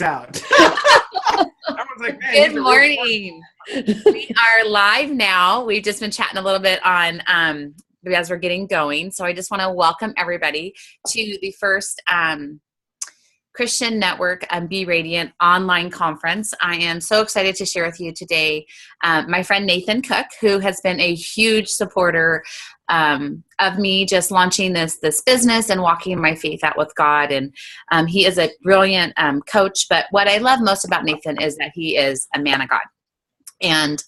out. I was like, man, Good morning. We are live now. We've just been chatting a little bit on as we're getting going. So I just want to welcome everybody to the first Christian Network Be Radiant online conference. I am so excited to share with you today my friend Nathan Cook, who has been a huge supporter of me just launching this business and walking my faith out with God. And he is a brilliant coach. But what I love most about Nathan is that he is a man of God. And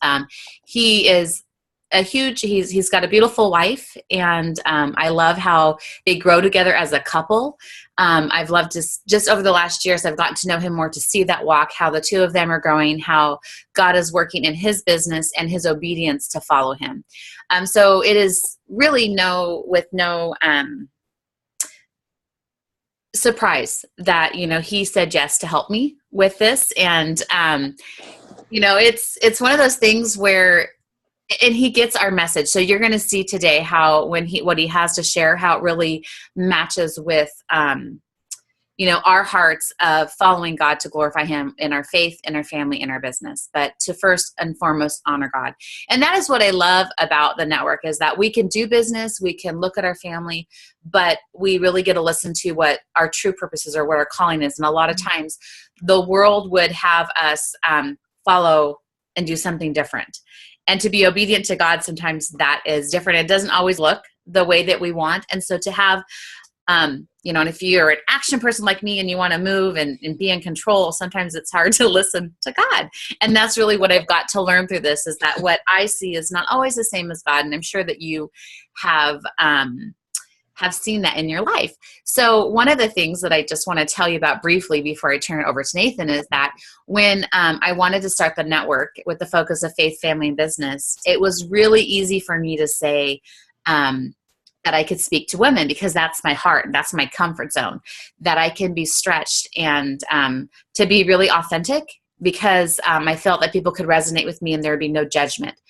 he is he's got a beautiful wife, and I love how they grow together as a couple. I've loved just over the last years, I've gotten to know him more, to see that walk, how the two of them are growing, how God is working in his business and his obedience to follow him. So it is really no surprise that, he said yes to help me with this. And, it's one of those things where, and he gets our message. So you're going to see today how what he has to share, how it really matches with, our hearts of following God to glorify him in our faith, in our family, in our business, but to first and foremost honor God. And that is what I love about the network, is that we can do business, we can look at our family, but we really get to listen to what our true purposes are, what our calling is. And a lot of times the world would have us follow and do something different. And to be obedient to God, sometimes that is different. It doesn't always look the way that we want. And so to have, and if you're an action person like me and you want to move and be in control, sometimes it's hard to listen to God. And that's really what I've got to learn through this, is that what I see is not always the same as God. And I'm sure that you have seen that in your life. So one of the things that I just want to tell you about briefly before I turn it over to Nathan is that when I wanted to start the network with the focus of faith, family, and business, it was really easy for me to say that I could speak to women, because that's my heart, that's my comfort zone, that I can be stretched and to be really authentic, because I felt that people could resonate with me and there would be no judgment.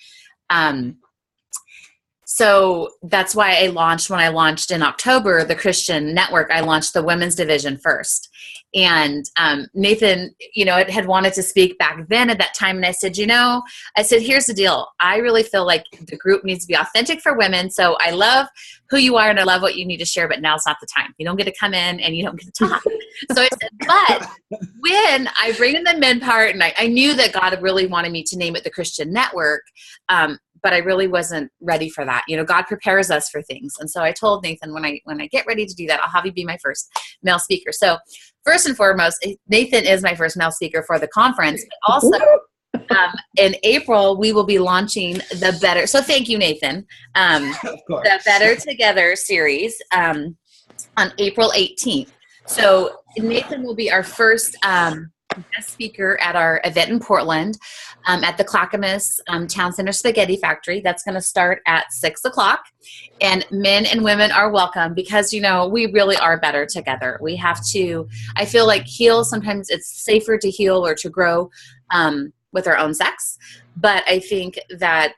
So that's why when I launched in October, the Christian Network, I launched the women's division first. And Nathan, had wanted to speak back then at that time. And I said, here's the deal. I really feel like the group needs to be authentic for women. So I love who you are and I love what you need to share, but now's not the time. You don't get to come in and you don't get to talk. So I said, but when I bring in the men part, and I knew that God really wanted me to name it the Christian Network, but I really wasn't ready for that. God prepares us for things. And so I told Nathan, when I get ready to do that, I'll have you be my first male speaker. So first and foremost, Nathan is my first male speaker for the conference, but also in April, we will be launching the Better. So thank you, Nathan. The Better Together series on April 18th. So Nathan will be our first guest speaker at our event in Portland at the Clackamas Town Center Spaghetti Factory. That's going to start at 6:00. And men and women are welcome, because, we really are better together. We have to, I feel like, heal. Sometimes it's safer to heal or to grow with our own sex. But I think that,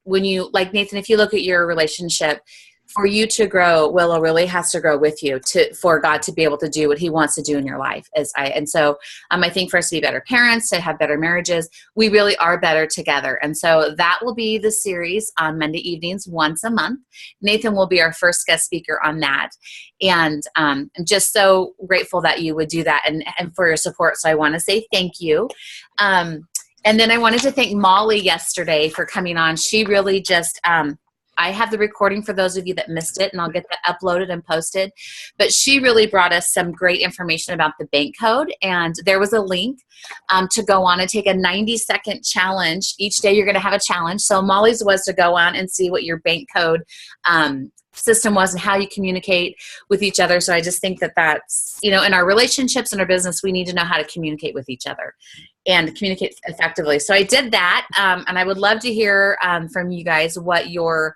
when you, like Nathan, if you look at your relationship, for you to grow, Willow really has to grow with you for God to be able to do what he wants to do in your life. So I think for us to be better parents, to have better marriages, we really are better together. And so that will be the series on Monday evenings once a month. Nathan will be our first guest speaker on that. And I'm just so grateful that you would do that and for your support. So I want to say thank you. And then I wanted to thank Molly yesterday for coming on. She really just, I have the recording for those of you that missed it, and I'll get that uploaded and posted. But she really brought us some great information about the bank code, and there was a link to go on and take a 90-second challenge. Each day you're going to have a challenge. So Molly's was to go on and see what your bank code system was and how you communicate with each other. So I just think that that's, in our relationships and our business, we need to know how to communicate with each other and communicate effectively. So I did that, and I would love to hear from you guys what your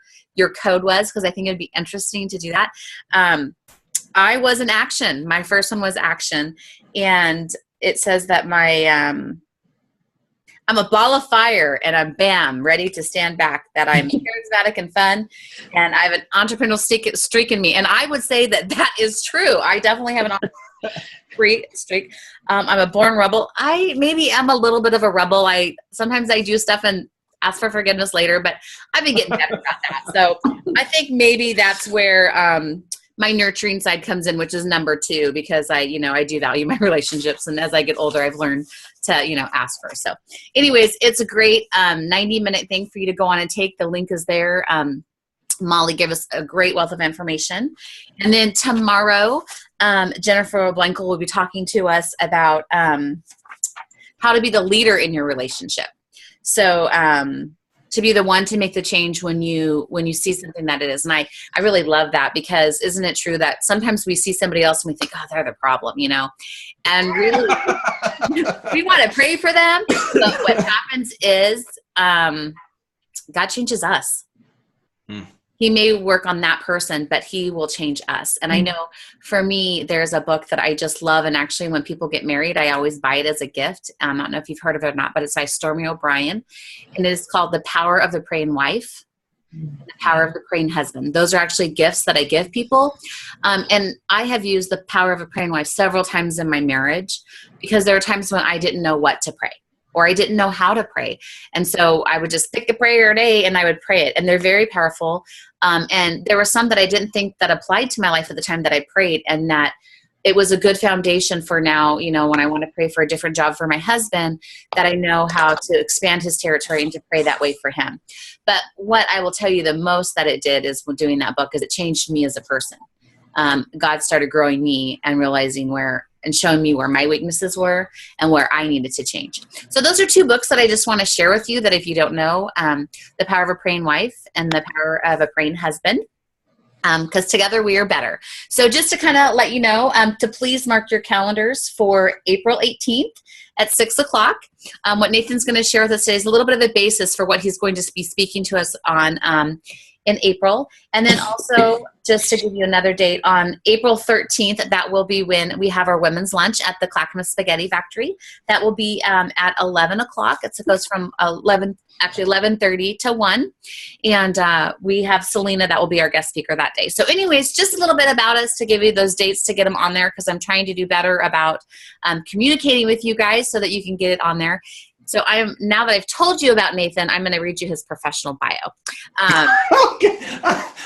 code was, because I think it would be interesting to do that. I was in action. My first one was action, and it says that I'm a ball of fire, and I'm bam, ready to stand back, that I'm charismatic and fun, and I have an entrepreneurial streak in me. And I would say that is true. I definitely have an Free streak. I'm a born rebel. I maybe am a little bit of a rebel. Sometimes I do stuff and ask for forgiveness later, but I've been getting better about that. So I think maybe that's where my nurturing side comes in, which is number 2, because I do value my relationships. And as I get older, I've learned to, ask first. So anyways, it's a great 90-minute thing for you to go on and take. The link is there. Molly gave us a great wealth of information. And then tomorrow, Jennifer Blankel will be talking to us about how to be the leader in your relationship. So to be the one to make the change when you see something that it is. And I really love that, because isn't it true that sometimes we see somebody else and we think, oh, they're the problem, and really we want to pray for them. But what happens is God changes us. He may work on that person, but he will change us. And I know for me, there's a book that I just love. And actually, when people get married, I always buy it as a gift. I don't know if you've heard of it or not, but it's by Stormy O'Brien. And it is called The Power of the Praying Wife, The Power of the Praying Husband. Those are actually gifts that I give people. And I have used The Power of a Praying Wife several times in my marriage, because there are times when I didn't know what to pray, or I didn't know how to pray. And so I would just pick a prayer a day and I would pray it. And they're very powerful. And there were some that I didn't think that applied to my life at the time that I prayed, and that it was a good foundation for now, when I want to pray for a different job for my husband, that I know how to expand his territory and to pray that way for him. But what I will tell you the most that it did is, when doing that book, is it changed me as a person. God started growing me and realizing and showing me where my weaknesses were and where I needed to change. So those are 2 books that I just want to share with you, that if you don't know, The Power of a Praying Wife and The Power of a Praying Husband, because together we are better. So just to kind of let you know, to please mark your calendars for April 18th at 6:00. What Nathan's going to share with us today is a little bit of a basis for what he's going to be speaking to us on in April. And then also, just to give you another date, on April 13th, that will be when we have our women's lunch at the Clackamas Spaghetti Factory. That will be at 11 o'clock. It goes from 11:30 to 1. And we have Selena that will be our guest speaker that day. So anyways, just a little bit about us to give you those dates to get them on there, because I'm trying to do better about communicating with you guys so that you can get it on there. So now that I've told you about Nathan, I'm going to read you his professional bio. Okay.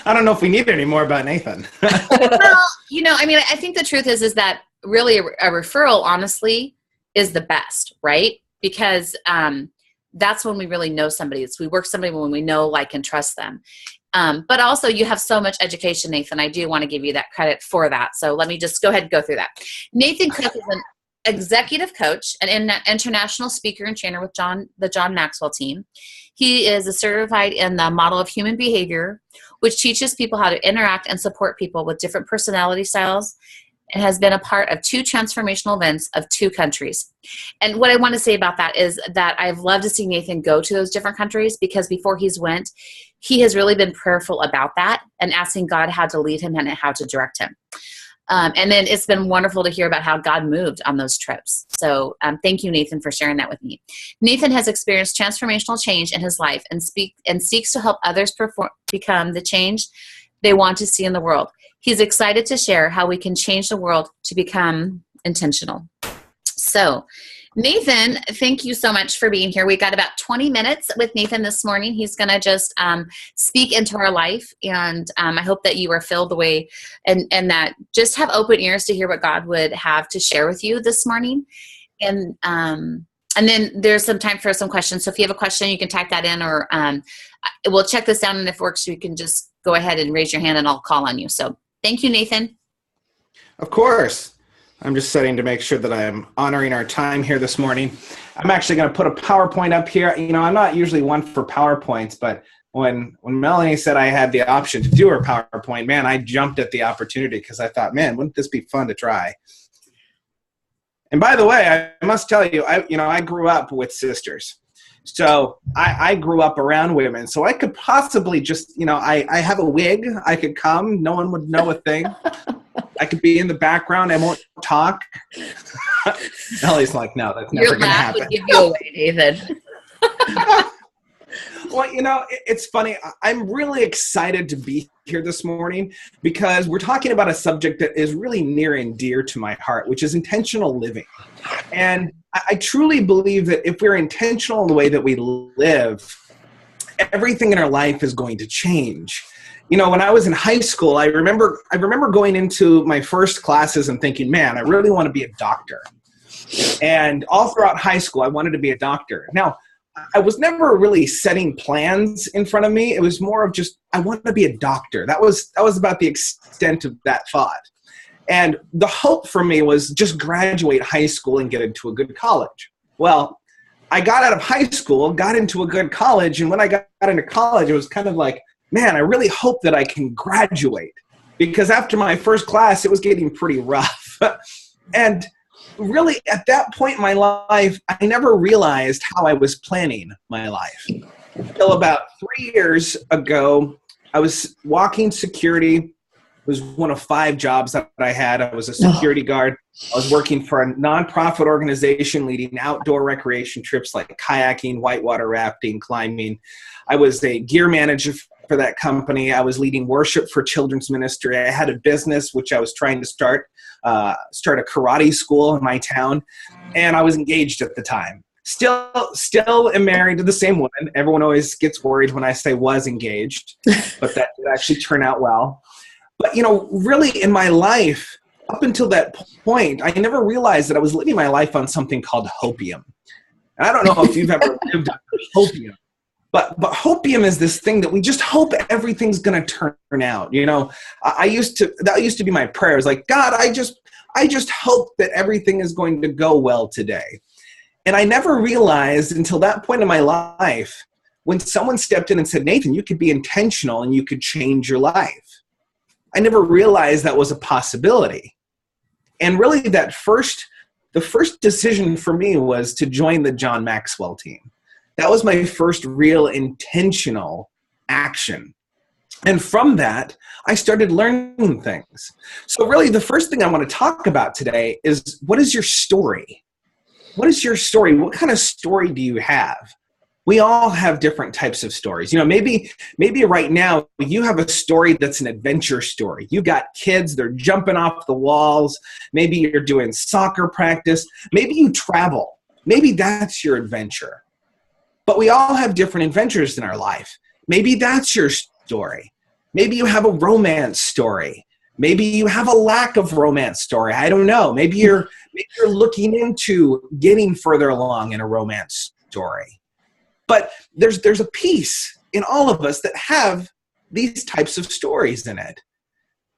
I don't know if we need any more about Nathan. Well, I think the truth is that really a referral, honestly, is the best, right? Because that's when we really know somebody. We work somebody when we know, like, and trust them. But also, you have so much education, Nathan. I do want to give you that credit for that. So let me just go ahead and go through that. Nathan Cook is an executive coach, an international speaker and trainer with the John Maxwell team. He is certified in the model of human behavior, which teaches people how to interact and support people with different personality styles, and has been a part of 2 transformational events of 2 countries. And what I want to say about that is that I've loved to see Nathan go to those different countries, because before he has really been prayerful about that and asking God how to lead him and how to direct him. And then it's been wonderful to hear about how God moved on those trips. So thank you, Nathan, for sharing that with me. Nathan has experienced transformational change in his life and seeks to help others become the change they want to see in the world. He's excited to share how we can change the world to become intentional. So Nathan, thank you so much for being here. We got about 20 minutes with Nathan this morning. He's going to just speak into our life, and I hope that you are filled the way and that just have open ears to hear what God would have to share with you this morning. And then there's some time for some questions. So if you have a question, you can type that in, or we'll check this out, and if it works, you can just go ahead and raise your hand and I'll call on you. So thank you, Nathan. Of course. I'm just setting to make sure that I'm honoring our time here this morning. I'm actually going to put a PowerPoint up here. I'm not usually one for PowerPoints, but when Melony said I had the option to do her PowerPoint, man, I jumped at the opportunity, because I thought, man, wouldn't this be fun to try? And by the way, I must tell you, I grew up with sisters. So I grew up around women. So I could possibly just, I have a wig. I could come. No one would know a thing. I could be in the background. I won't talk. Ellie's like, no, that's never going to happen. Would give you away, Nathan. Well, it's funny. I'm really excited to be here this morning because we're talking about a subject that is really near and dear to my heart, which is intentional living. And I truly believe that if we're intentional in the way that we live, everything in our life is going to change. You know, when I was in high school, I remember going into my first classes and thinking, man, I really want to be a doctor. And all throughout high school, I wanted to be a doctor. Now, I was never really setting plans in front of me. It was more of just, I wanted to be a doctor. That was about the extent of that thought. And the hope for me was just graduate high school and get into a good college. Well, I got out of high school, got into a good college, and when I got into college, it was kind of like, man, I really hope that I can graduate. Because after my first class, it was getting pretty rough. And really, at that point in my life, I never realized how I was planning my life. Until about 3 years ago, I was walking security. It was one of 5 jobs that I had. I was a security guard. I was working for a nonprofit organization leading outdoor recreation trips like kayaking, whitewater rafting, climbing. I was a gear manager for that company. I was leading worship for children's ministry. I had a business which I was trying to start a karate school in my town, and I was engaged at the time. Still am married to the same woman. Everyone always gets worried when I say was engaged, but that did actually turn out well. But, you know, really in my life, up until that point, I never realized that I was living my life on something called hopium. And I don't know if you've ever lived on hopium. But hopium is this thing that we just hope everything's going to turn out. You know, that used to be my prayers. Like, God, I just hope that everything is going to go well today. And I never realized until that point in my life when someone stepped in and said, Nathan, you could be intentional and you could change your life. I never realized that was a possibility. And really the first decision for me was to join the John Maxwell team. That was my first real intentional action. And from that, I started learning things. So really the first thing I want to talk about today is, what is your story? What is your story? What kind of story do you have? We all have different types of stories. You know, maybe right now you have a story that's an adventure story. You got kids, they're jumping off the walls. Maybe you're doing soccer practice. Maybe you travel. Maybe that's your adventure. But we all have different adventures in our life. Maybe that's your story. Maybe you have a romance story. Maybe you have a lack of romance story. I don't know. Maybe you're looking into getting further along in a romance story. But there's a piece in all of us that have these types of stories in it.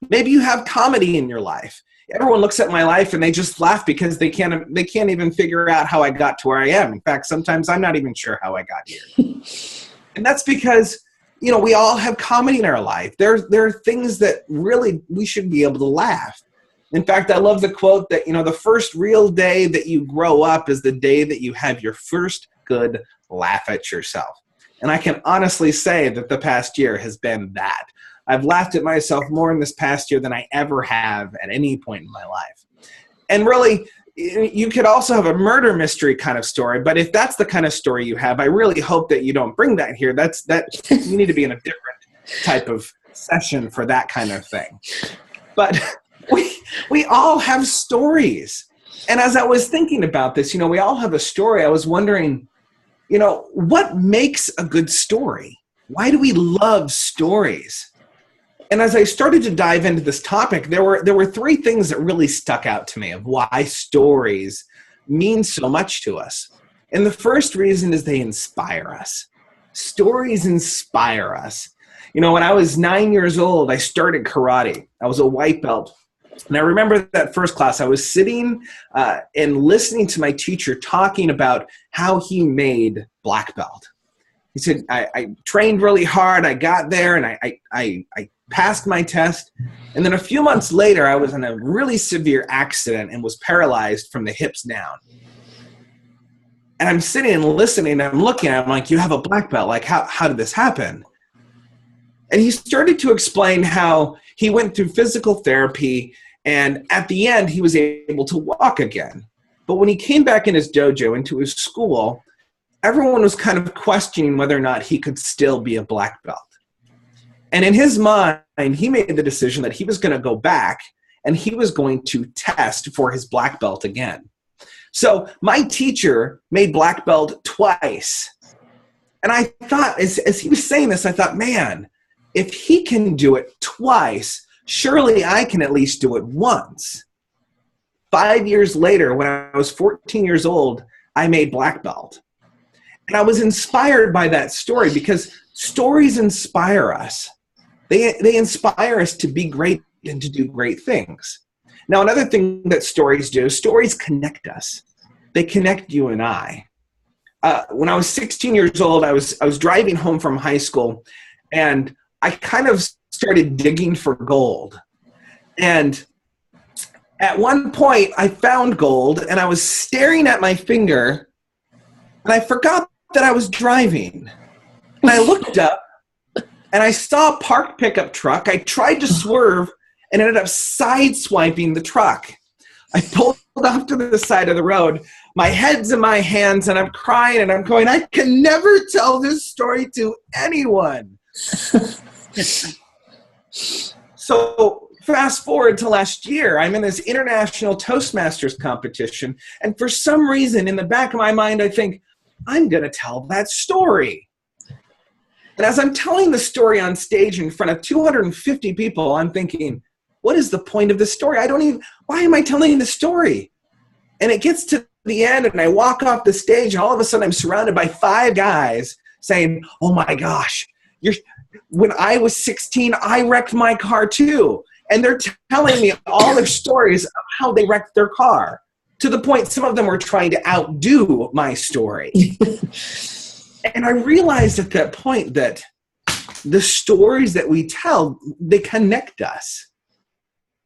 Maybe you have comedy in your life. Everyone looks at my life and they just laugh because they can't even figure out how I got to where I am. In fact, sometimes I'm not even sure how I got here. And that's because, you know, we all have comedy in our life. There are things that really we should be able to laugh. In fact, I love the quote that, you know, the first real day that you grow up is the day that you have your first good laugh at yourself. And I can honestly say that the past year has been that. I've laughed at myself more in this past year than I ever have at any point in my life. And really, you could also have a murder mystery kind of story, but if that's the kind of story you have, I really hope that you don't bring that here. You need to be in a different type of session for that kind of thing. But we all have stories. And as I was thinking about this, you know, we all have a story. I was wondering, you know, what makes a good story? Why do we love stories? And as I started to dive into this topic, there were 3 things that really stuck out to me of why stories mean so much to us. And the first reason is they inspire us. Stories inspire us. You know, when I was 9 years old, I started karate. I was a white belt. And I remember that first class, I was sitting and listening to my teacher talking about how he made black belt. He said, I trained really hard. I got there and I passed my test. And then a few months later, I was in a really severe accident and was paralyzed from the hips down. And I'm sitting and listening and I'm looking at him like, you have a black belt. Like, how did this happen? And he started to explain how he went through physical therapy and at the end, he was able to walk again. But when he came back in his dojo, into his school, everyone was kind of questioning whether or not he could still be a black belt. And in his mind, he made the decision that he was going to go back and he was going to test for his black belt again. So my teacher made black belt twice. And I thought, as he was saying this, I thought, man, if he can do it twice, surely I can at least do it once. 5 years later, when I was 14 years old, I made black belt. And I was inspired by that story because stories inspire us. They inspire us to be great and to do great things. Now, another thing that stories do, stories connect us. They connect you and I. When I was 16 years old, I was driving home from high school, and I kind of started digging for gold. And at one point, I found gold, and I was staring at my finger, and I forgot that I was driving. And I looked up, and I saw a parked pickup truck. I tried to swerve and ended up sideswiping the truck. I pulled off to the side of the road. My head's in my hands, and I'm crying, and I'm going, I can never tell this story to anyone. So fast forward to last year, I'm in this international Toastmasters competition, and for some reason, in the back of my mind, I think, I'm going to tell that story. And as I'm telling the story on stage in front of 250 people, I'm thinking, what is the point of the story? Why am I telling the story? And it gets to the end, and I walk off the stage, and all of a sudden I'm surrounded by 5 guys saying, oh my gosh, when I was 16, I wrecked my car too. And they're telling me all their stories of how they wrecked their car, to the point some of them were trying to outdo my story. And I realized at that point that the stories that we tell, they connect us.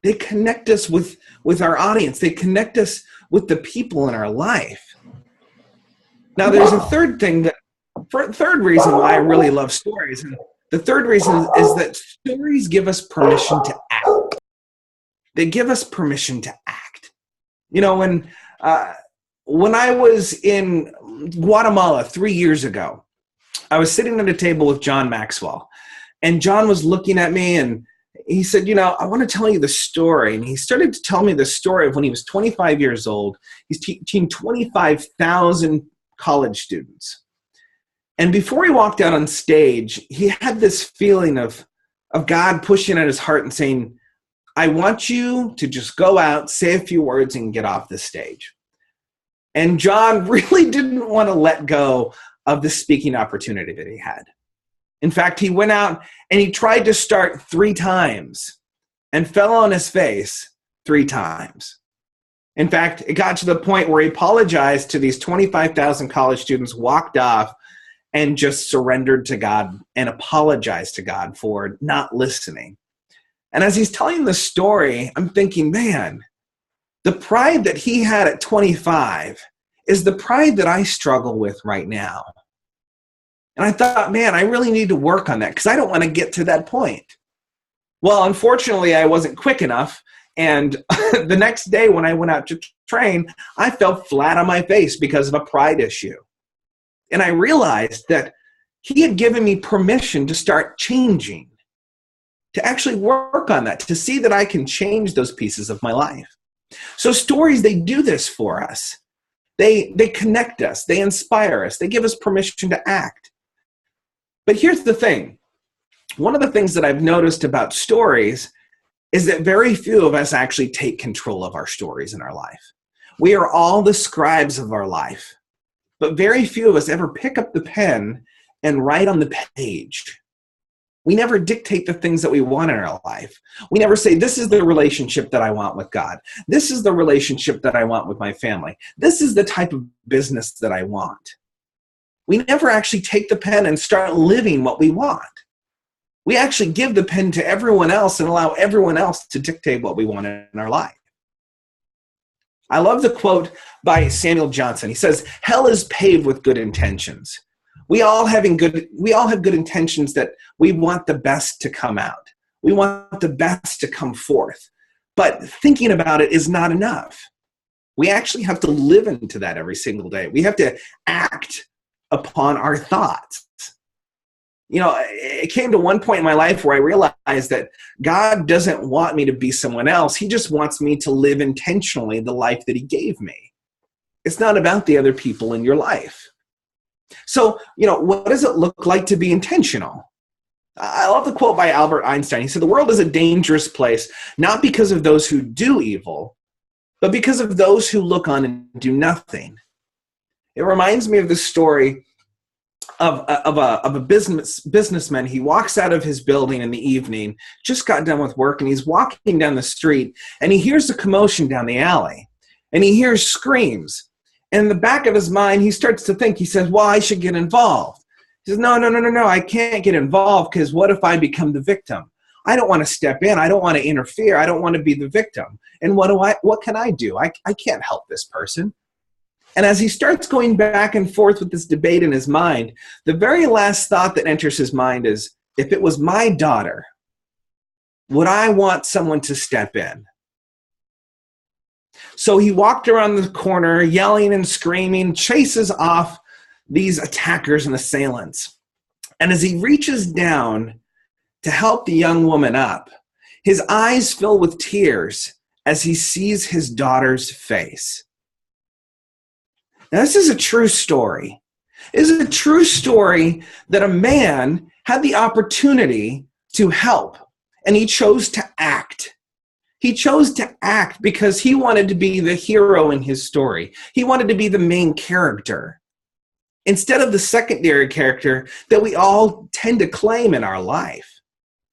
They connect us with our audience. They connect us with the people in our life. Now, there's a third reason why I really love stories. And the third reason is that stories give us permission to act. They give us permission to act. You know, when I was in Guatemala 3 years ago, I was sitting at a table with John Maxwell, and John was looking at me, and he said, you know, I want to tell you the story. And he started to tell me the story of when he was 25 years old. He's teaching 25,000 college students. And before he walked out on stage, he had this feeling of God pushing at his heart and saying, I want you to just go out, say a few words, and get off the stage. And John really didn't want to let go of the speaking opportunity that he had. In fact, he went out and he tried to start 3 times and fell on his face 3 times. In fact, it got to the point where he apologized to these 25,000 college students, walked off, and just surrendered to God and apologized to God for not listening. And as he's telling the story, I'm thinking, man, the pride that he had at 25 is the pride that I struggle with right now. And I thought, man, I really need to work on that because I don't want to get to that point. Well, unfortunately, I wasn't quick enough. And the next day when I went out to train, I fell flat on my face because of a pride issue. And I realized that he had given me permission to start changing, to actually work on that, to see that I can change those pieces of my life. So stories, they do this for us. They connect us. They inspire us. They give us permission to act. But here's the thing. One of the things that I've noticed about stories is that very few of us actually take control of our stories in our life. We are all the scribes of our life, but very few of us ever pick up the pen and write on the page. We never dictate the things that we want in our life. We never say, this is the relationship that I want with God. This is the relationship that I want with my family. This is the type of business that I want. We never actually take the pen and start living what we want. We actually give the pen to everyone else and allow everyone else to dictate what we want in our life. I love the quote by Samuel Johnson. He says, hell is paved with good intentions. We all have good intentions that we want the best to come out. We want the best to come forth. But thinking about it is not enough. We actually have to live into that every single day. We have to act upon our thoughts. it came to one point in my life where I realized that God doesn't want me to be someone else. He just wants me to live intentionally the life that he gave me. It's not about the other people in your life. So, what does it look like to be intentional? I love the quote by Albert Einstein. He said, "The world is a dangerous place, not because of those who do evil, but because of those who look on and do nothing." It reminds me of the story of a businessman. He walks out of his building in the evening, just got done with work, and he's walking down the street, and he hears a commotion down the alley, and he hears screams. And in the back of his mind, he starts to think, he says, well, I should get involved. He says, no, I can't get involved, because what if I become the victim? I don't want to step in. I don't want to interfere. I don't want to be the victim. And what can I do? I can't help this person. And as he starts going back and forth with this debate in his mind, the very last thought that enters his mind is, if it was my daughter, would I want someone to step in? So he walked around the corner, yelling and screaming, chases off these attackers and assailants. And as he reaches down to help the young woman up, his eyes fill with tears as he sees his daughter's face. Now, this is a true story. It is a true story that a man had the opportunity to help, and he chose to act. He chose to act because he wanted to be the hero in his story. He wanted to be the main character instead of the secondary character that we all tend to claim in our life.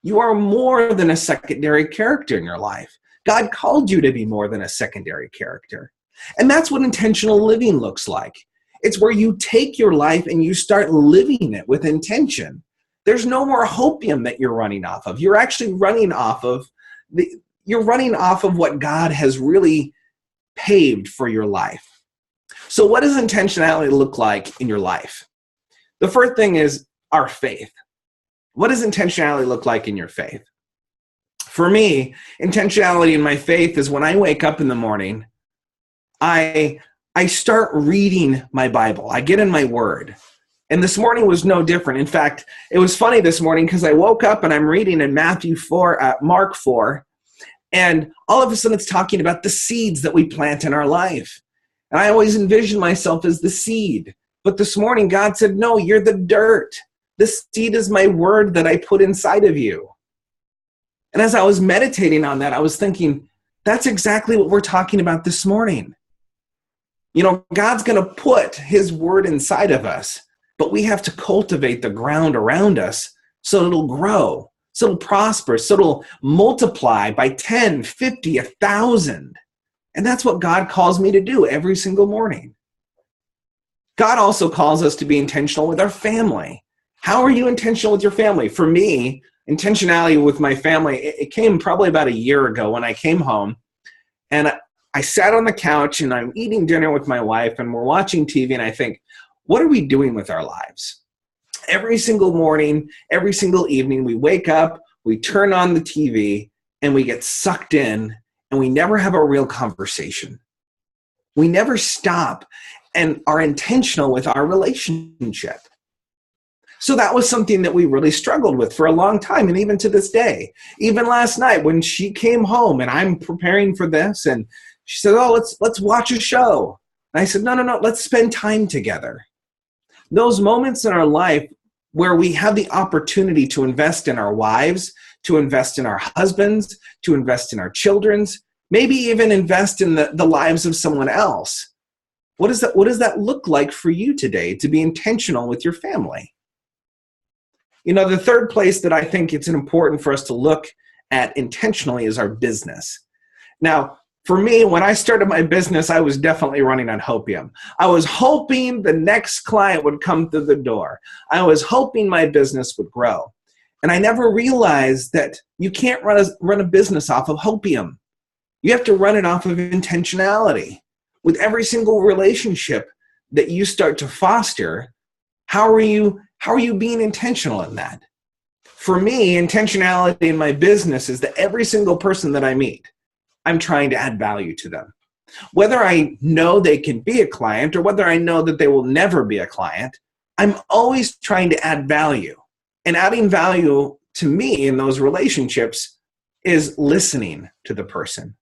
You are more than a secondary character in your life. God called you to be more than a secondary character. And that's what intentional living looks like. It's where you take your life and you start living it with intention. There's no more hopium that you're running off of. You're actually running off of what God has really paved for your life. So what does intentionality look like in your life? The first thing is our faith. What does intentionality look like in your faith? For me, intentionality in my faith is when I wake up in the morning, I start reading my Bible. I get in my word. And this morning was no different. In fact, it was funny this morning because I woke up and I'm reading in Mark 4, and all of a sudden it's talking about the seeds that we plant in our life. And I always envision myself as the seed. But this morning God said, no, you're the dirt. The seed is my word that I put inside of you. And as I was meditating on that, I was thinking, that's exactly what we're talking about this morning. God's going to put his word inside of us, but we have to cultivate the ground around us so it'll grow, so it'll prosper, so it'll multiply by 10, 50, 1,000. And that's what God calls me to do every single morning. God also calls us to be intentional with our family. How are you intentional with your family? For me, intentionality with my family, it came probably about a year ago when I came home, and I sat on the couch and I'm eating dinner with my wife and we're watching TV, and I think, what are we doing with our lives? Every single morning, every single evening, we wake up, we turn on the TV, and we get sucked in, and we never have a real conversation. We never stop and are intentional with our relationship. So that was something that we really struggled with for a long time, and even to this day. Even last night when she came home and I'm preparing for this, and she said, oh, let's watch a show. And I said, no, let's spend time together. Those moments in our life where we have the opportunity to invest in our wives, to invest in our husbands, to invest in our children's, maybe even invest in the lives of someone else. What does that look like for you today to be intentional with your family? The third place that I think it's important for us to look at intentionally is our business. Now, for me, when I started my business, I was definitely running on hopium. I was hoping the next client would come through the door. I was hoping my business would grow. And I never realized that you can't run a business off of hopium. You have to run it off of intentionality. With every single relationship that you start to foster, how are you being intentional in that? For me, intentionality in my business is that every single person that I meet, I'm trying to add value to them. Whether I know they can be a client or whether I know that they will never be a client, I'm always trying to add value. And adding value to me in those relationships is listening to the person.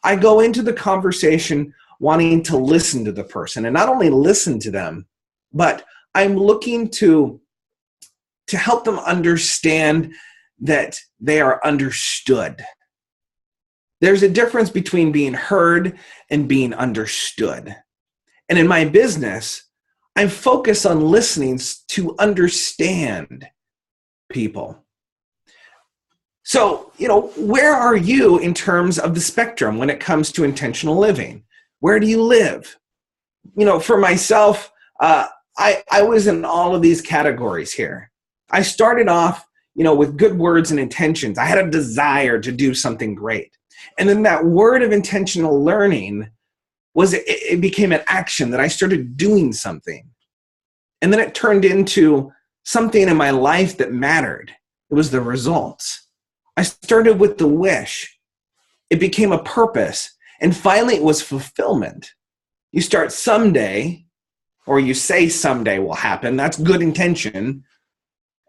I go into the conversation wanting to listen to the person, and not only listen to them, but I'm looking to help them understand that they are understood. There's a difference between being heard and being understood. And in my business, I'm focused on listening to understand people. So, where are you in terms of the spectrum when it comes to intentional living? Where do you live? For myself, I was in all of these categories here. I started off, with good words and intentions. I had a desire to do something great. And then that word of intentional learning it became an action that I started doing something. And then it turned into something in my life that mattered. It was the results. I started with the wish. It became a purpose. And finally, it was fulfillment. You start someday, or you say someday will happen. That's good intention.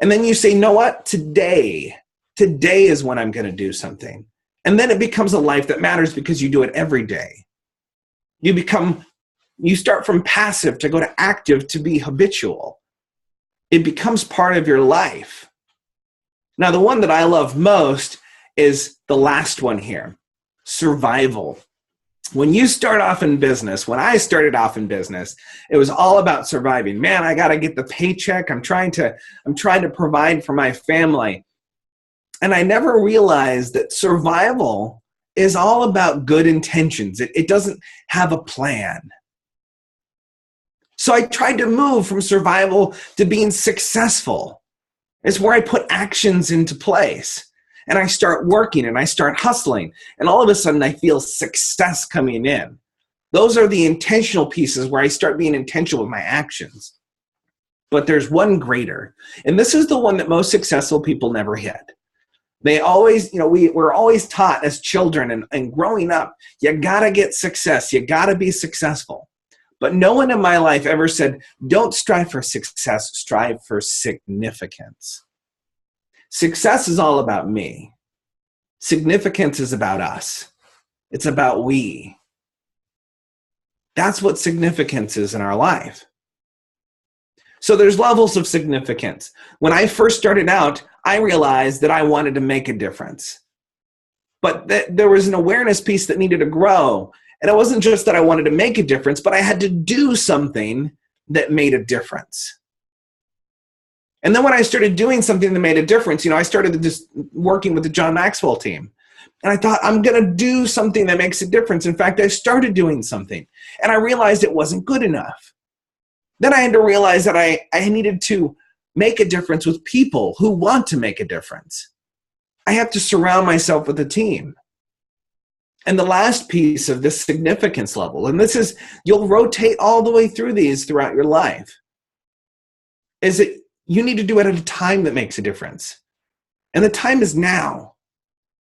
And then you say, you know what? Today is when I'm going to do something. And then it becomes a life that matters because you do it every day. You start from passive to go to active to be habitual. It becomes part of your life. Now, the one that I love most is the last one here, survival. When you start off in business, when I started off in business, it was all about surviving. Man, I got to get the paycheck. I'm trying to provide for my family. And I never realized that survival is all about good intentions. It doesn't have a plan. So I tried to move from survival to being successful. It's where I put actions into place. And I start working and I start hustling. And all of a sudden I feel success coming in. Those are the intentional pieces where I start being intentional with my actions. But there's one greater. And this is the one that most successful people never hit. They always, we're always taught as children and growing up, you gotta get success, you gotta be successful. But no one in my life ever said, don't strive for success, strive for significance. Success is all about me. Significance is about us. It's about we. That's what significance is in our life. So there's levels of significance. When I first started out, I realized that I wanted to make a difference. But there was an awareness piece that needed to grow. And it wasn't just that I wanted to make a difference, but I had to do something that made a difference. And then when I started doing something that made a difference, I started just working with the John Maxwell team. And I thought, I'm going to do something that makes a difference. In fact, I started doing something. And I realized it wasn't good enough. Then I had to realize that I needed to make a difference with people who want to make a difference. I have to surround myself with a team. And the last piece of this significance level, and this is, you'll rotate all the way through these throughout your life, is that you need to do it at a time that makes a difference. And the time is now.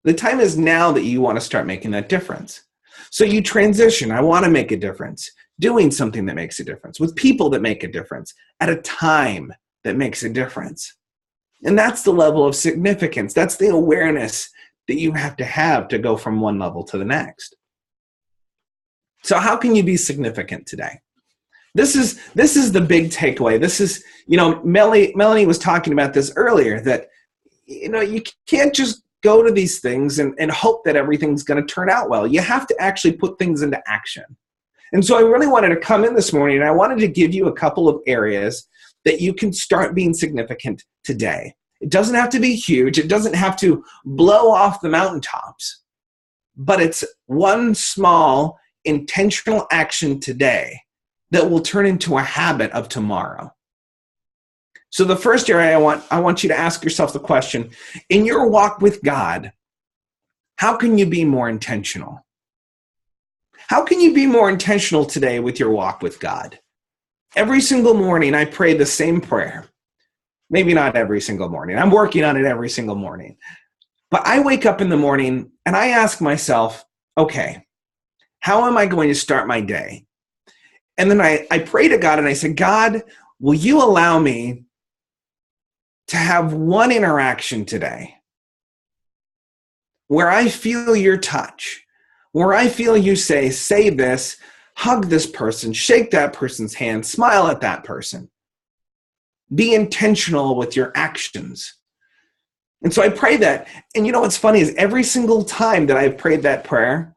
The time is now that you want to start making that difference. So you transition. I want to make a difference. Doing something that makes a difference with people that make a difference at a time that makes a difference. And that's the level of significance. That's the awareness that you have to go from one level to the next. So how can you be significant today? This is the big takeaway. This is, Melony was talking about this earlier, that, you can't just go to these things and hope that everything's going to turn out well. You have to actually put things into action. And so I really wanted to come in this morning and I wanted to give you a couple of areas that you can start being significant today. It doesn't have to be huge. It doesn't have to blow off the mountaintops, but it's one small intentional action today that will turn into a habit of tomorrow. So the first area I want you to ask yourself the question, in your walk with God, how can you be more intentional? How can you be more intentional today with your walk with God? Every single morning, I pray the same prayer. Maybe not every single morning. I'm working on it every single morning. But I wake up in the morning and I ask myself, okay, how am I going to start my day? And then I pray to God and I say, God, will you allow me to have one interaction today where I feel your touch, where I feel you say this, hug this person, shake that person's hand, smile at that person. Be intentional with your actions. And so I pray that. And you know what's funny is every single time that I've prayed that prayer,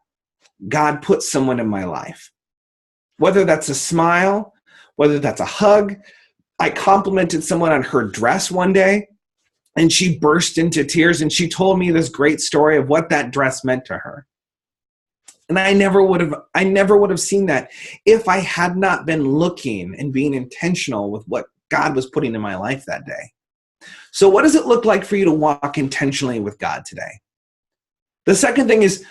God put someone in my life. Whether that's a smile, whether that's a hug. I complimented someone on her dress one day, and she burst into tears, and she told me this great story of what that dress meant to her. And I never would have seen that if I had not been looking and being intentional with what God was putting in my life that day. So what does it look like for you to walk intentionally with God today? The second thing is,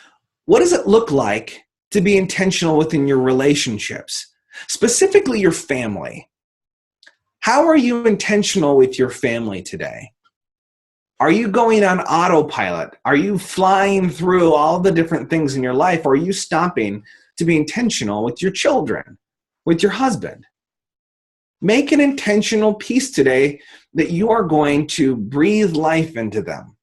what does it look like to be intentional within your relationships, specifically your family? How are you intentional with your family today? Are you going on autopilot? Are you flying through all the different things in your life? Or are you stopping to be intentional with your children, with your husband? Make an intentional piece today that you are going to breathe life into them.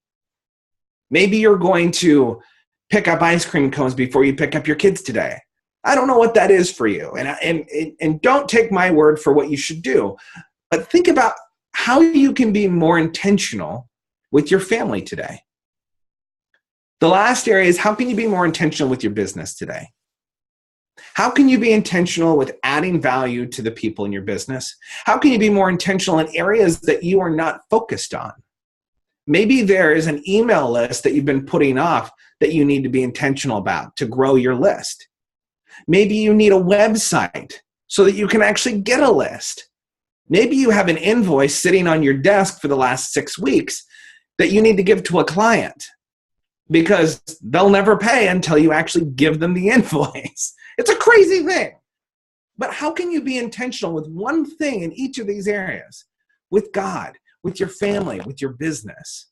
Maybe you're going to pick up ice cream cones before you pick up your kids today. I don't know what that is for you. And don't take my word for what you should do. But think about how you can be more intentional with your family today. The last area is, how can you be more intentional with your business today? How can you be intentional with adding value to the people in your business? How can you be more intentional in areas that you are not focused on? Maybe there is an email list that you've been putting off that you need to be intentional about to grow your list. Maybe you need a website so that you can actually get a list. Maybe you have an invoice sitting on your desk for the last 6 weeks that you need to give to a client because they'll never pay until you actually give them the invoice. It's a crazy thing. But how can you be intentional with one thing in each of these areas? With God, with your family, with your business.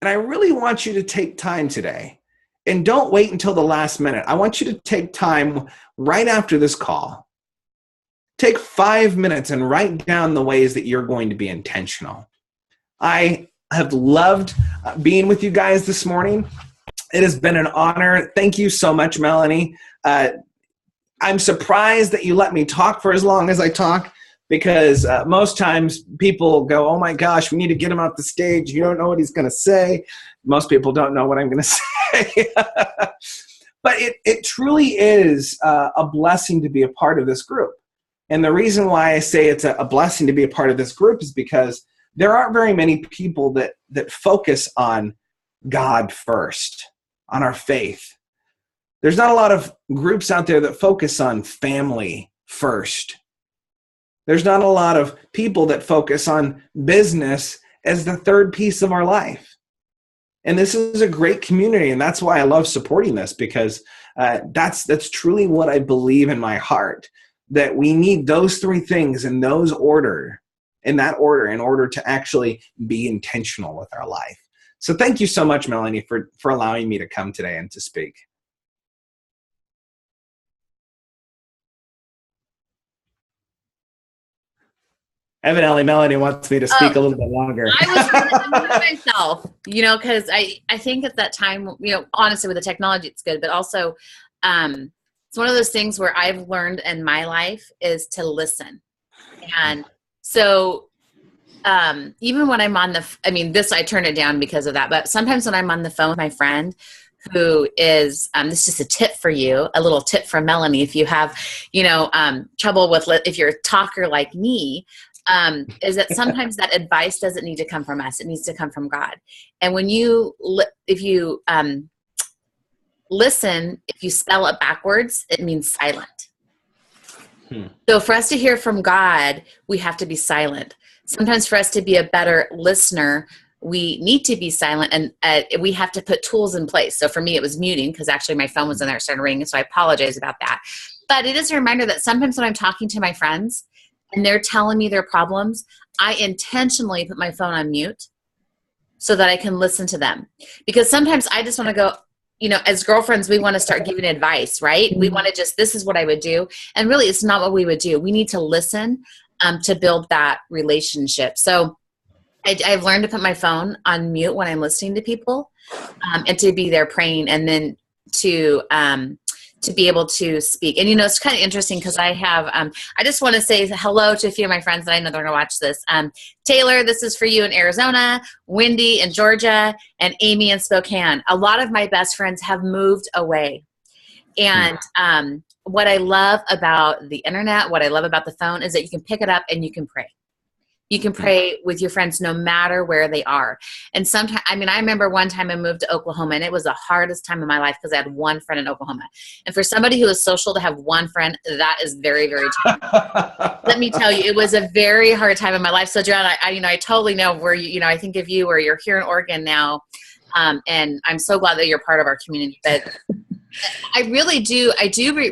And I really want you to take time today, and don't wait until the last minute. I want you to take time right after this call. Take 5 minutes and write down the ways that you're going to be intentional. I have loved being with you guys this morning. It has been an honor. Thank you so much, Melony. I'm surprised that you let me talk for as long as I talk, because most times people go, oh my gosh, we need to get him off the stage. You don't know what he's going to say. Most people don't know what I'm going to say. But it truly is a blessing to be a part of this group. And the reason why I say it's a blessing to be a part of this group is because there aren't very many people that focus on God first, on our faith. There's not a lot of groups out there that focus on family first. There's not a lot of people that focus on business as the third piece of our life. And this is a great community, and that's why I love supporting this, because that's truly what I believe in my heart, that we need those three things in that order in order to actually be intentional with our life. So thank you so much, Melony, for allowing me to come today and to speak. Evidently, Melony wants me to speak a little bit longer. I was trying to unmute myself, because I think at that time, honestly, with the technology, it's good, but also it's one of those things where I've learned in my life is to listen. And so even when I'm on I turn it down because of that, but sometimes when I'm on the phone with my friend who is, this is just a tip for you, a little tip from Melony, if you have, trouble with, if you're a talker like me, is that sometimes that advice doesn't need to come from us. It needs to come from God. And when if you listen, if you spell it backwards, it means silent. So for us to hear from God, we have to be silent. Sometimes for us to be a better listener, we need to be silent, and we have to put tools in place. So for me, it was muting, because actually my phone was in there, it started ringing, so I apologize about that. But it is a reminder that sometimes when I'm talking to my friends and they're telling me their problems, I intentionally put my phone on mute so that I can listen to them. Because sometimes I just want to go, as girlfriends, we want to start giving advice, right? We want to this is what I would do. And really, it's not what we would do. We need to listen to build that relationship. So I've learned to put my phone on mute when I'm listening to people, and to be there praying, and then to be able to speak. And, it's kind of interesting because I have, I just want to say hello to a few of my friends that I know they're going to watch this. Taylor, this is for you in Arizona, Wendy in Georgia, and Amy in Spokane. A lot of my best friends have moved away. And what I love about the internet, what I love about the phone is that you can pick it up and you can pray. You can pray with your friends no matter where they are. And sometimes, I remember one time I moved to Oklahoma, and it was the hardest time of my life because I had one friend in Oklahoma. And for somebody who is social to have one friend, that is very, very tough. Let me tell you, it was a very hard time in my life. So, John, I totally know where I think of you, where you're here in Oregon now. And I'm so glad that you're part of our community. But I really do.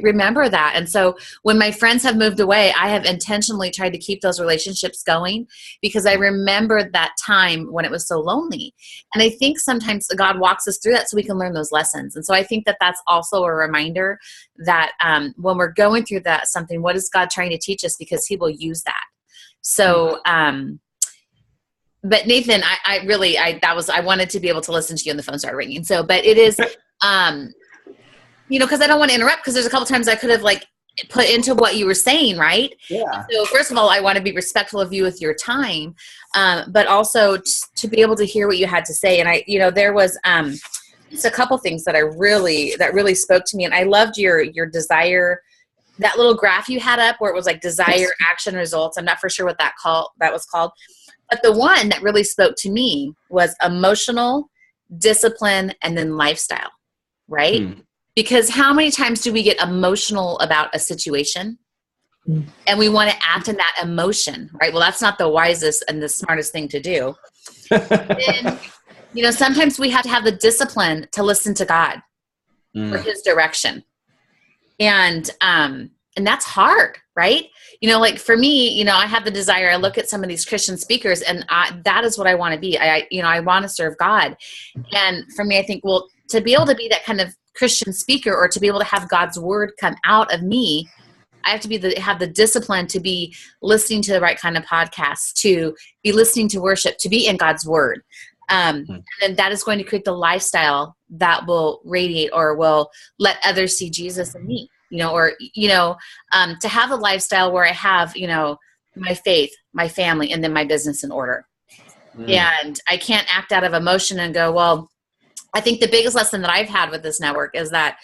Remember that. And so when my friends have moved away, I have intentionally tried to keep those relationships going because I remember that time when it was so lonely. And I think sometimes God walks us through that so we can learn those lessons. And so I think that that's also a reminder that when we're going through that something, what is God trying to teach us? Because he will use that. So, but Nathan, I wanted to be able to listen to you and the phone started ringing. So, but it is, because I don't want to interrupt, because there's a couple times I could have put into what you were saying, right? Yeah. So first of all, I want to be respectful of you with your time, but also to be able to hear what you had to say. And there was just a couple things that really spoke to me, and I loved your desire, that little graph you had up where it was desire, action, results. I'm not for sure what that was called, but the one that really spoke to me was emotional, discipline, and then lifestyle, right? Because how many times do we get emotional about a situation and we want to act in that emotion, right? Well, that's not the wisest and the smartest thing to do. And, sometimes we have to have the discipline to listen to God for his direction. And that's hard, right? For me, I have the desire, I look at some of these Christian speakers and that is what I want to be. I want to serve God. And for me, I think, well, to be able to be that kind of Christian speaker, or to be able to have God's word come out of me, I have to have the discipline to be listening to the right kind of podcasts, to be listening to worship, to be in God's word. And then that is going to create the lifestyle that will radiate or will let others see Jesus in me, to have a lifestyle where I have, my faith, my family, and then my business in order. And I can't act out of emotion and go, well, I think the biggest lesson that I've had with this network is that,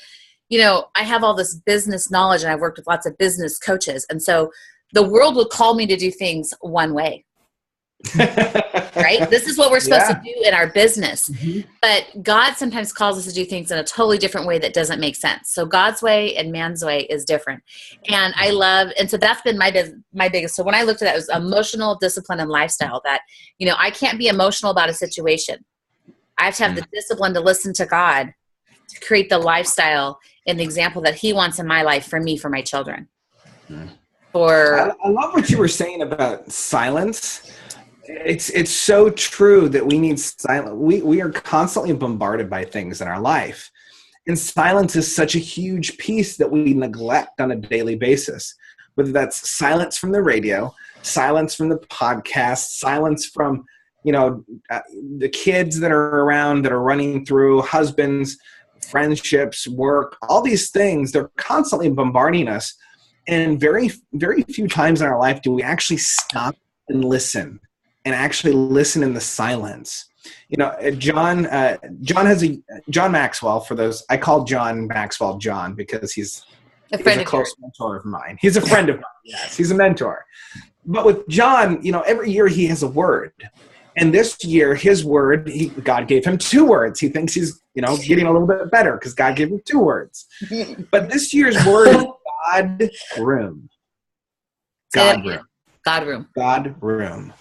I have all this business knowledge and I've worked with lots of business coaches. And so the world will call me to do things one way, right? This is what we're supposed to do in our business. But God sometimes calls us to do things in a totally different way that doesn't make sense. So God's way and man's way is different. And so that's been my biggest. So when I looked at that, it was emotional, discipline, and lifestyle, that, I can't be emotional about a situation. I have to have the discipline to listen to God, to create the lifestyle and the example that he wants in my life for me, for my children. I love what you were saying about silence. It's so true that we need silence. We are constantly bombarded by things in our life. And silence is such a huge piece that we neglect on a daily basis, whether that's silence from the radio, silence from the podcast, silence from the kids that are around, that are running through, husbands, friendships, work, all these things, they're constantly bombarding us. And very, very few times in our life do we actually stop and listen, and actually listen in the silence. John Maxwell, for those, I call John Maxwell John because he's a close mentor of mine. He's a friend of mine. Yes, he's a mentor. But with John, every year he has a word. And this year, his word, God gave him 2 words. He thinks he's, getting a little bit better because God gave him 2 words. But this year's word is God room. God room. God room. God room.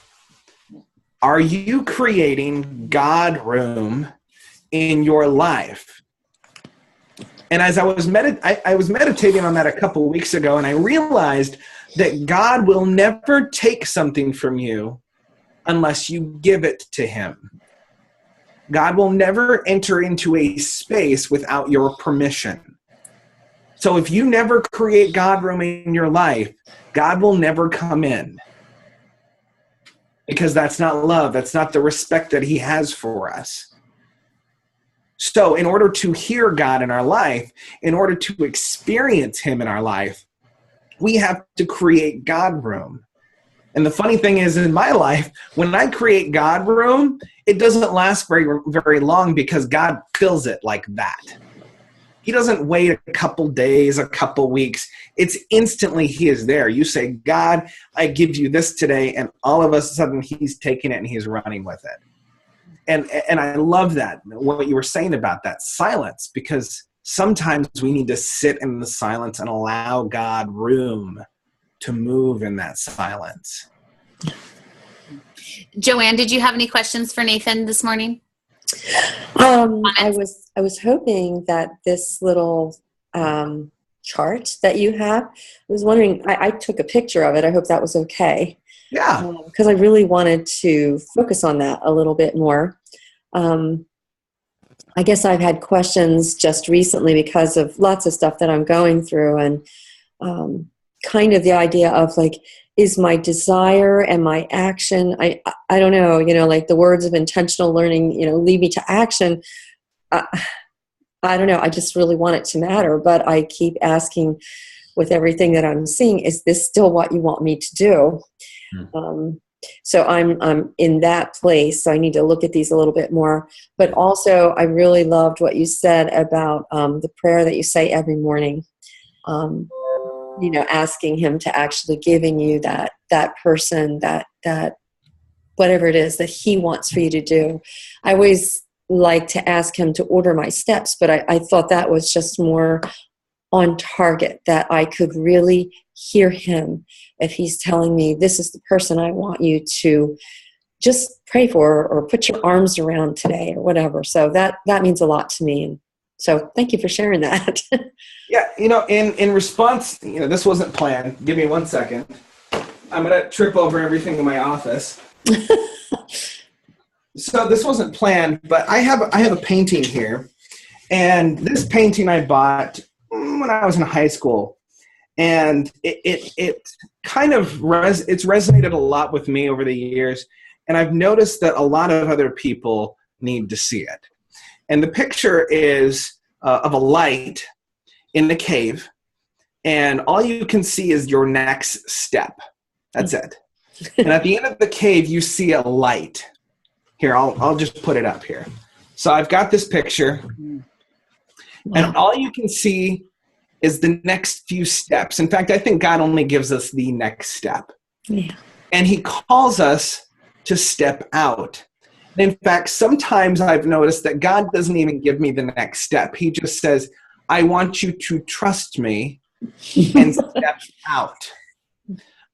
Are you creating God room in your life? And as I was meditating on that a couple of weeks ago, and I realized that God will never take something from you unless you give it to him. God will never enter into a space without your permission. So if you never create God room in your life, God will never come in, because that's not love. That's not the respect that he has for us. So in order to hear God in our life, in order to experience him in our life, we have to create God room. And the funny thing is, in my life, when I create God room, it doesn't last very, very long, because God fills it like that. He doesn't wait a couple days, a couple weeks. It's instantly he is there. You say, God, I give you this today, and all of a sudden he's taking it and he's running with it. And I love that, what you were saying about that silence, because sometimes we need to sit in the silence and allow God room to move in that silence. Joanne, did you have any questions for Nathan this morning? I was hoping that this little chart that you have, I was wondering, I took a picture of it. I hope that was okay. Yeah. Because I really wanted to focus on that a little bit more. I guess I've had questions just recently because of lots of stuff that I'm going through, and kind of the idea of like, is my desire and my action, I don't know, like the words of intentional learning, lead me to action. I don't know. I just really want it to matter, but I keep asking with everything that I'm seeing, is this still what you want me to do? So I'm in that place. So I need to look at these a little bit more, but also I really loved what you said about the prayer that you say every morning. Asking him to actually giving you that person, that whatever it is that he wants for you to do. I always like to ask him to order my steps, but I thought that was just more on target, that I could really hear him if he's telling me, this is the person I want you to just pray for or put your arms around today or whatever. So that means a lot to me. And so thank you for sharing that. Yeah, in response, this wasn't planned. Give me 1 second. I'm going to trip over everything in my office. So this wasn't planned, but I have a painting here. And this painting I bought when I was in high school. And it kind of it's resonated a lot with me over the years. And I've noticed that a lot of other people need to see it. And the picture is of a light in the cave, and all you can see is your next step. That's it. And at the end of the cave, you see a light. Here, I'll just put it up here. So I've got this picture, and all you can see is the next few steps. In fact, I think God only gives us the next step. Yeah. And he calls us to step out. In fact, sometimes I've noticed that God doesn't even give me the next step. He just says, I want you to trust me and step out.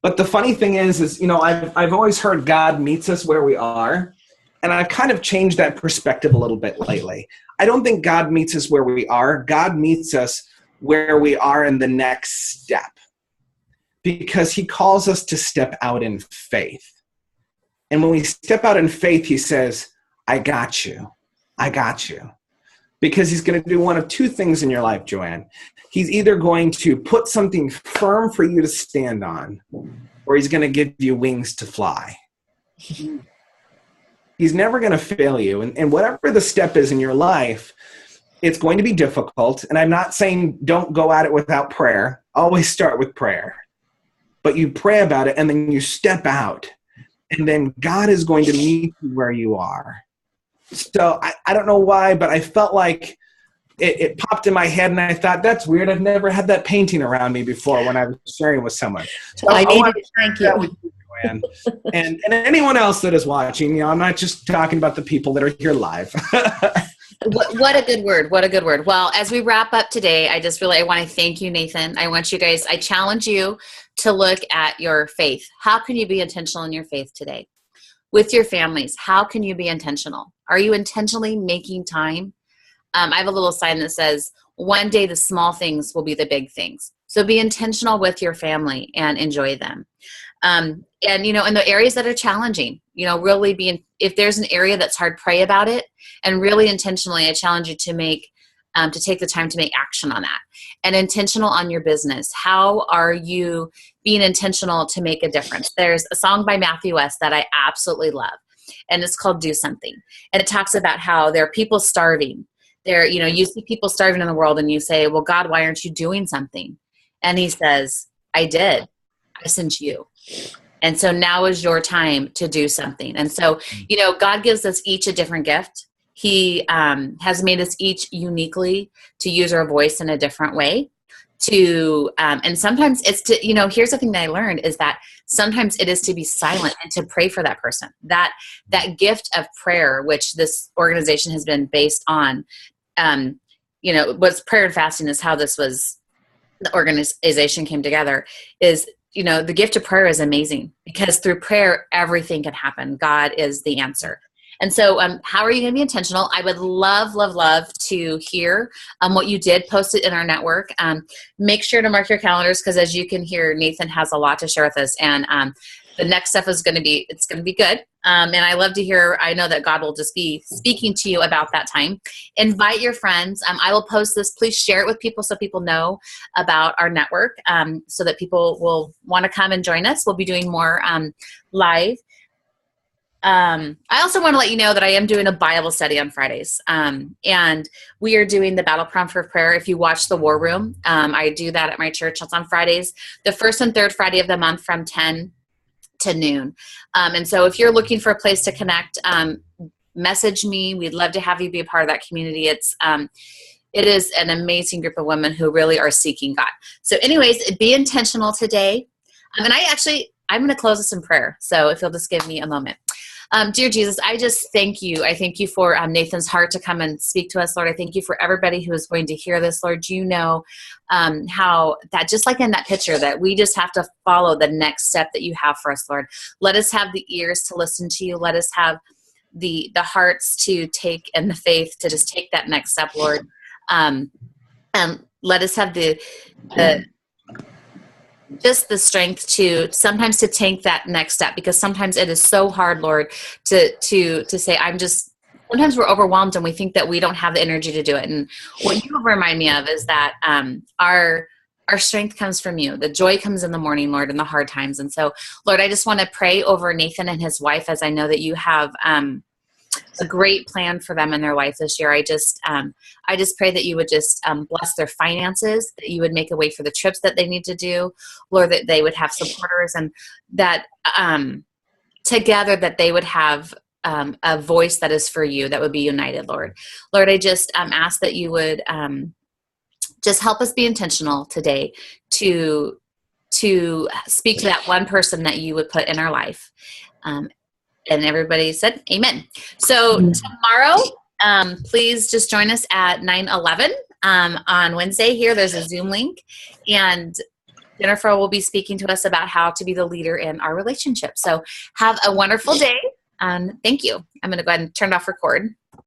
But the funny thing is I've always heard God meets us where we are. And I've kind of changed that perspective a little bit lately. I don't think God meets us where we are. God meets us where we are in the next step, because he calls us to step out in faith. And when we step out in faith, he says, I got you. I got you. Because he's going to do one of two things in your life, Joanne. He's either going to put something firm for you to stand on, or he's going to give you wings to fly. He's never going to fail you. And whatever the step is in your life, it's going to be difficult. And I'm not saying don't go at it without prayer. Always start with prayer. But you pray about it, and then you step out. And then God is going to meet you where you are. So I don't know why, but I felt like it popped in my head, and I thought, that's weird. I've never had that painting around me before when I was sharing with someone. So I needed to thank you. With you, Joanne. And anyone else that is watching, I'm not just talking about the people that are here live. What a good word. What a good word. Well, as we wrap up today, I want to thank you, Nathan. I challenge you to look at your faith. How can you be intentional in your faith today? With your families, how can you be intentional? Are you intentionally making time? I have a little sign that says, one day the small things will be the big things. So be intentional with your family and enjoy them. And, in the areas that are challenging, really if there's an area that's hard, pray about it. And really intentionally, I challenge you to make to take the time to make action on that. And intentional on your business. How are you being intentional to make a difference? There's a song by Matthew West that I absolutely love, and it's called Do Something. And it talks about how there are people starving. You see people starving in the world and you say, well, God, why aren't you doing something? And he says, I did. I sent you. And so now is your time to do something. And so, God gives us each a different gift. He has made us each uniquely to use our voice in a different way. And sometimes it's to, here's the thing that I learned is that sometimes it is to be silent and to pray for that person. That gift of prayer, which this organization has been based on, was prayer and fasting is how the organization came together, is the gift of prayer is amazing because through prayer, everything can happen. God is the answer. And so how are you going to be intentional? I would love, love, love to hear what you did. Post it in our network. Make sure to mark your calendars because as you can hear, Nathan has a lot to share with us. And the next step is going to be good. And I love to hear, I know that God will just be speaking to you about that time. Invite your friends. I will post this. Please share it with people so people know about our network so that people will want to come and join us. We'll be doing more live. I also want to let you know that I am doing a Bible study on Fridays. And we are doing the Battle Prompt for Prayer. If you watch the War Room, I do that at my church. It's on Fridays, the first and third Friday of the month from 10 to noon. And so if you're looking for a place to connect, message me. We'd love to have you be a part of that community. It is an amazing group of women who really are seeking God. So anyways, be intentional today. And I'm going to close this in prayer. So if you'll just give me a moment. Dear Jesus, I just thank you. I thank you for Nathan's heart to come and speak to us, Lord. I thank you for everybody who is going to hear this, Lord. You know how that, just like in that picture, that we just have to follow the next step that you have for us, Lord. Let us have the ears to listen to you. Let us have the hearts to take and the faith to just take that next step, Lord. And let us have the strength to sometimes to take that next step, because sometimes it is so hard, Lord, to say, sometimes we're overwhelmed and we think that we don't have the energy to do it. And what you remind me of is that our strength comes from you. The joy comes in the morning, Lord, in the hard times. And so, Lord, I just want to pray over Nathan and his wife, as I know that you have a great plan for them in their life this year. I just pray that you would just bless their finances, that you would make a way for the trips that they need to do, Lord, that they would have supporters, and that together that they would have a voice that is for you, that would be united, Lord. Lord, I just ask that you would just help us be intentional today to speak to that one person that you would put in our life. And everybody said amen. So tomorrow, please just join us at 9:11 on Wednesday here. There's a Zoom link. And Jennifer will be speaking to us about how to be the leader in our relationship. So have a wonderful day. And thank you. I'm going to go ahead and turn off record.